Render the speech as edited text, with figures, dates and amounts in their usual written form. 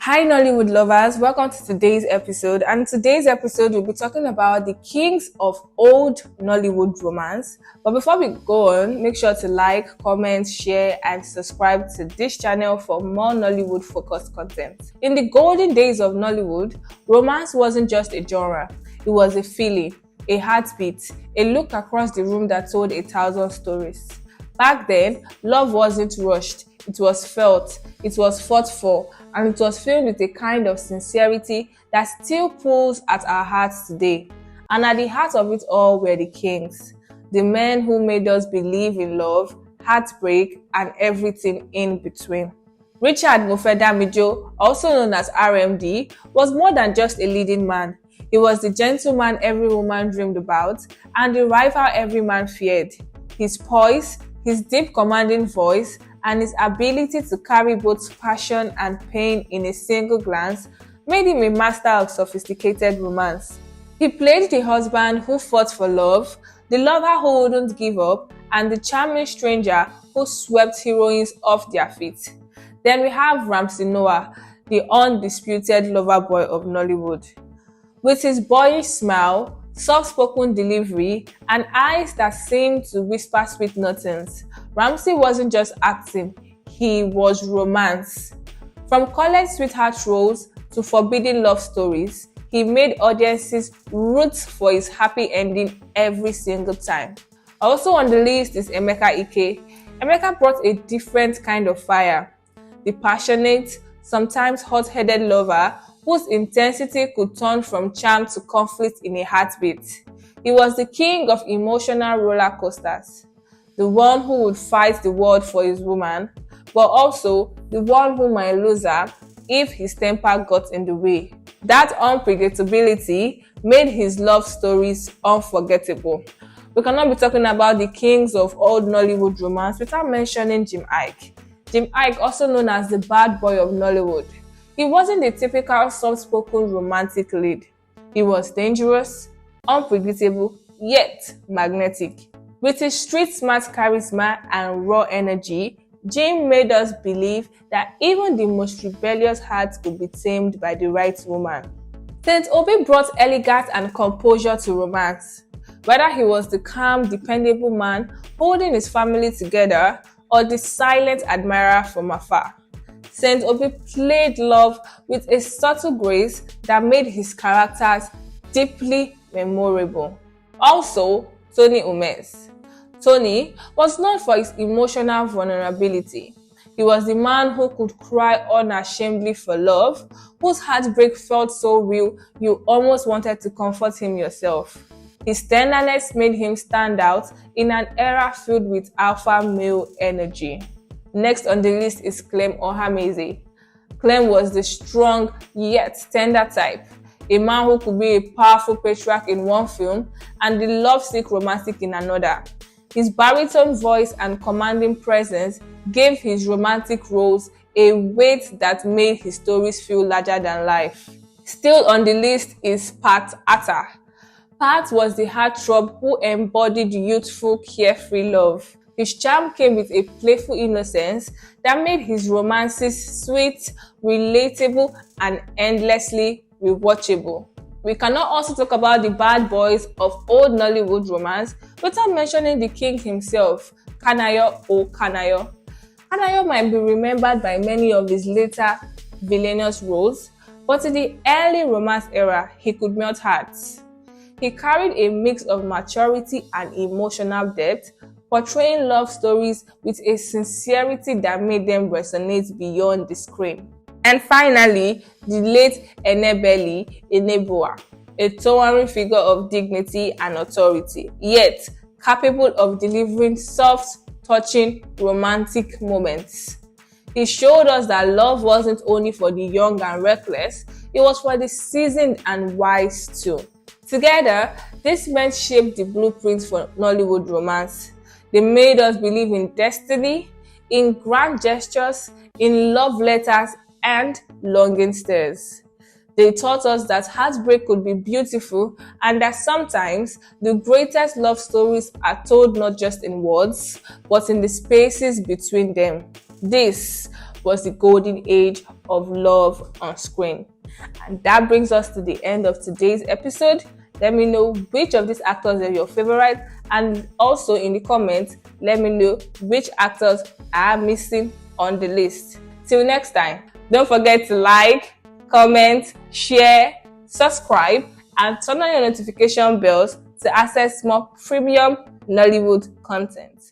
Hi Nollywood lovers, welcome to today's episode. And today's episode we'll be talking about the kings of old Nollywood romance. But before we go on, make sure to like, comment, share and subscribe to this channel for more Nollywood focused content. In the golden days of Nollywood, romance wasn't just a genre, it was a feeling, a heartbeat, a look across the room that told 1,000 stories. Back then, love wasn't rushed, it was felt, it was fought for, and it was filled with a kind of sincerity that still pulls at our hearts today. And at the heart of it all were the kings, the men who made us believe in love, heartbreak, and everything in between. Richard Mofe-Damijo, also known as RMD, was more than just a leading man. He was the gentleman every woman dreamed about and the rival every man feared. His poise, his deep commanding voice, and his ability to carry both passion and pain in a single glance made him a master of sophisticated romance. He played the husband who fought for love, the lover who wouldn't give up, and the charming stranger who swept heroines off their feet. Then we have Ramsey Nouah, the undisputed lover boy of Nollywood. With his boyish smile, soft-spoken delivery, and eyes that seemed to whisper sweet nothings, Ramsey wasn't just acting, he was romance. From college sweetheart roles to forbidden love stories, he made audiences root for his happy ending every single time. Also on the list is Emeka Ike. Emeka brought a different kind of fire. The passionate, sometimes hot-headed lover whose intensity could turn from charm to conflict in a heartbeat. He was the king of emotional roller coasters, the one who would fight the world for his woman, but also the one who might lose her if his temper got in the way. That unpredictability made his love stories unforgettable. We cannot be talking about the kings of old Nollywood romance without mentioning Iyke. Iyke, also known as the bad boy of Nollywood. He wasn't the typical soft-spoken romantic lead. He was dangerous, unpredictable, yet magnetic. With his street-smart charisma and raw energy, Jim made us believe that even the most rebellious heart could be tamed by the right woman. St. Obi brought elegance and composure to romance. Whether he was the calm, dependable man holding his family together or the silent admirer from afar, St. Obi played love with a subtle grace that made his characters deeply memorable. Also, Tony Umes. Tony was known for his emotional vulnerability. He was the man who could cry unashamedly for love, whose heartbreak felt so real you almost wanted to comfort him yourself. His tenderness made him stand out in an era filled with alpha male energy. Next on the list is Clem Ohameze. Clem was the strong yet tender type, a man who could be a powerful patriarch in one film and the lovesick romantic in another. His baritone voice and commanding presence gave his romantic roles a weight that made his stories feel larger than life. Still on the list is Pat Atta. Pat was the heartthrob who embodied youthful, carefree love. His charm came with a playful innocence that made his romances sweet, relatable, and endlessly rewatchable. We cannot also talk about the bad boys of old Nollywood romance without mentioning the king himself, Kanayo or Kanayo. Kanayo might be remembered by many of his later villainous roles, but in the early romance era, he could melt hearts. He carried a mix of maturity and emotional depth, portraying love stories with a sincerity that made them resonate beyond the screen. And finally, the late Enebeli Eneboa, a towering figure of dignity and authority, yet capable of delivering soft, touching, romantic moments. He showed us that love wasn't only for the young and reckless, it was for the seasoned and wise too. Together, these men shaped the blueprint for Nollywood romance. They made us believe in destiny, in grand gestures, in love letters, and longing stares. They taught us that heartbreak could be beautiful and that sometimes the greatest love stories are told not just in words, but in the spaces between them. This was the golden age of love on screen. And that brings us to the end of today's episode. Let me know which of these actors are your favorite, and also in the comments, let me know which actors are missing on the list. Till next time, don't forget to like, comment, share, subscribe, and turn on your notification bells to access more premium Nollywood content.